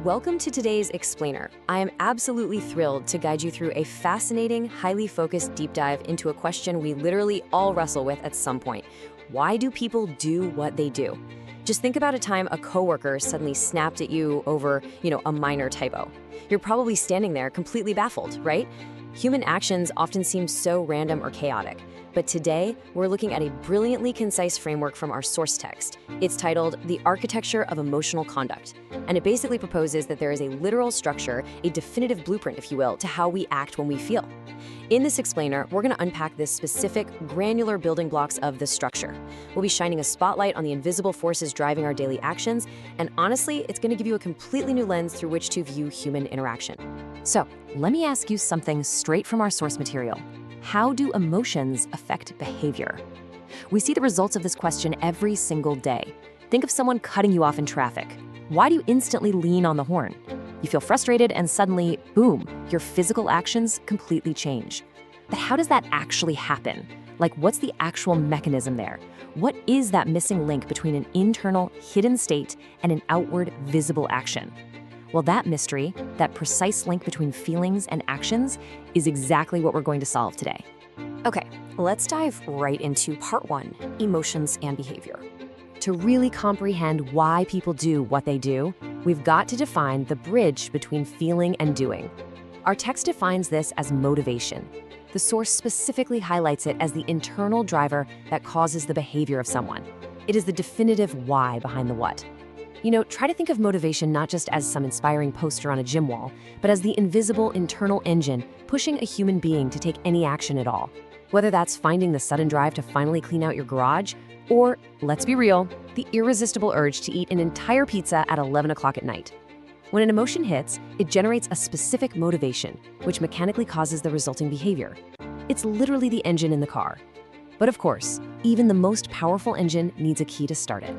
Welcome to today's Explainer. I am absolutely thrilled to guide you through a fascinating, highly focused deep dive into a question we literally all wrestle with at some point. Why do people do what they do? Just think about a time a coworker suddenly snapped at you over, a minor typo. You're probably standing there completely baffled, right? Human actions often seem so random or chaotic. But today, we're looking at a brilliantly concise framework from our source text. It's titled The Architecture of Emotional Conduct, and it basically proposes that there is a literal structure, a definitive blueprint, if you will, to how we act when we feel. In this explainer, we're going to unpack the specific, granular building blocks of the structure. We'll be shining a spotlight on the invisible forces driving our daily actions, and honestly, it's going to give you a completely new lens through which to view human interaction. So, let me ask you something straight from our source material. How do emotions affect behavior? We see the results of this question every single day. Think of someone cutting you off in traffic. Why do you instantly lean on the horn? You feel frustrated and suddenly, boom, your physical actions completely change. But how does that actually happen? Like, what's the actual mechanism there? What is that missing link between an internal, hidden state and an outward, visible action? Well, that mystery, that precise link between feelings and actions, is exactly what we're going to solve today. Okay, let's dive right into part one, emotions and behavior. To really comprehend why people do what they do, we've got to define the bridge between feeling and doing. Our text defines this as motivation. The source specifically highlights it as the internal driver that causes the behavior of someone. It is the definitive why behind the what. Try to think of motivation not just as some inspiring poster on a gym wall, but as the invisible internal engine pushing a human being to take any action at all. Whether that's finding the sudden drive to finally clean out your garage, or, let's be real, the irresistible urge to eat an entire pizza at 11 o'clock at night. When an emotion hits, it generates a specific motivation, which mechanically causes the resulting behavior. It's literally the engine in the car. But of course, even the most powerful engine needs a key to start it.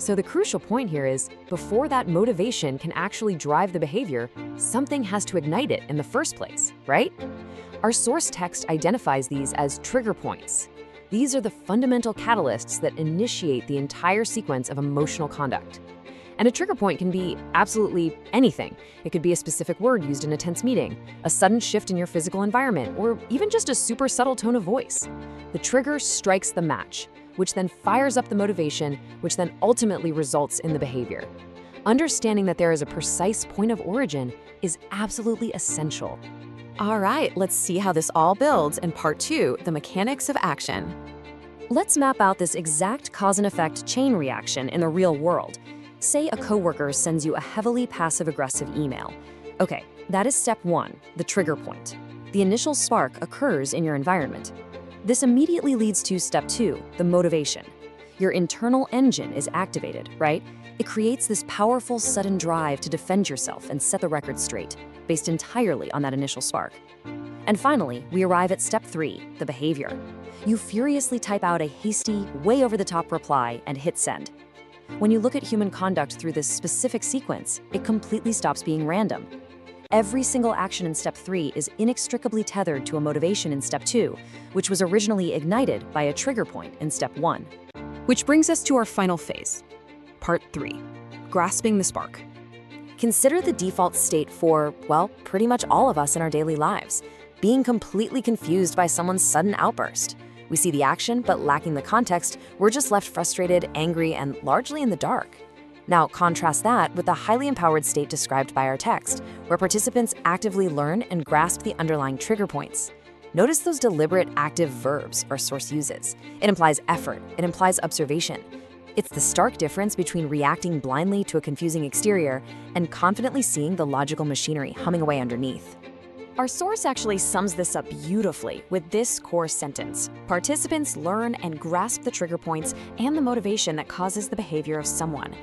So the crucial point here is, before that motivation can actually drive the behavior, something has to ignite it in the first place, right? Our source text identifies these as trigger points. These are the fundamental catalysts that initiate the entire sequence of emotional conduct. And a trigger point can be absolutely anything. It could be a specific word used in a tense meeting, a sudden shift in your physical environment, or even just a super subtle tone of voice. The trigger strikes the match, which then fires up the motivation, which then ultimately results in the behavior. Understanding that there is a precise point of origin is absolutely essential. All right, let's see how this all builds in part two, the mechanics of action. Let's map out this exact cause and effect chain reaction in the real world. Say a coworker sends you a heavily passive-aggressive email. Okay, that is step one, the trigger point. The initial spark occurs in your environment. This immediately leads to step two, the motivation. Your internal engine is activated, right? It creates this powerful, sudden drive to defend yourself and set the record straight, based entirely on that initial spark. And finally, we arrive at step three, the behavior. You furiously type out a hasty, way over-the-top reply and hit send. When you look at human conduct through this specific sequence, it completely stops being random. Every single action in step three is inextricably tethered to a motivation in step two, which was originally ignited by a trigger point in step one. Which brings us to our final phase, part three, grasping the spark. Consider the default state for, well, pretty much all of us in our daily lives, being completely confused by someone's sudden outburst. We see the action, but lacking the context, we're just left frustrated, angry, and largely in the dark. Now, contrast that with the highly empowered state described by our text, where participants actively learn and grasp the underlying trigger points. Notice those deliberate active verbs our source uses. It implies effort, it implies observation. It's the stark difference between reacting blindly to a confusing exterior and confidently seeing the logical machinery humming away underneath. Our source actually sums this up beautifully with this core sentence. Participants learn and grasp the trigger points and the motivation that causes the behavior of someone.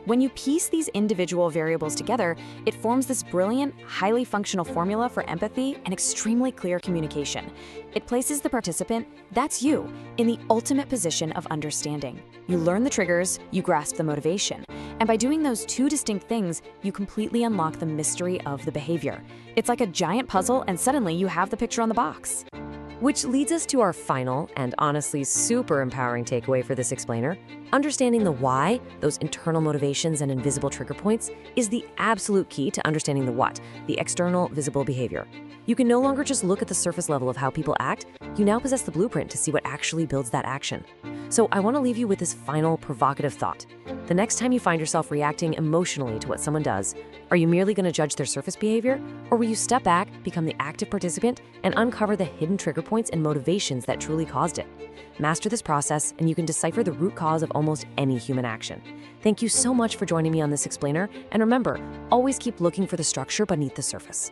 When you piece these individual variables together, it forms this brilliant, highly functional formula for empathy and extremely clear communication. It places the participant, that's you, in the ultimate position of understanding. You learn the triggers, you grasp the motivation. And by doing those two distinct things, you completely unlock the mystery of the behavior. It's like a giant puzzle, and suddenly you have the picture on the box. Which leads us to our final and honestly super empowering takeaway for this explainer. Understanding the why, those internal motivations and invisible trigger points, is the absolute key to understanding the what, the external visible behavior. You can no longer just look at the surface level of how people act, you now possess the blueprint to see what actually builds that action. So I want to leave you with this final provocative thought. The next time you find yourself reacting emotionally to what someone does, are you merely going to judge their surface behavior? Or will you step back, become the active participant, and uncover the hidden trigger points and motivations that truly caused it? Master this process, and you can decipher the root cause of almost any human action. Thank you so much for joining me on this explainer, and remember, always keep looking for the structure beneath the surface.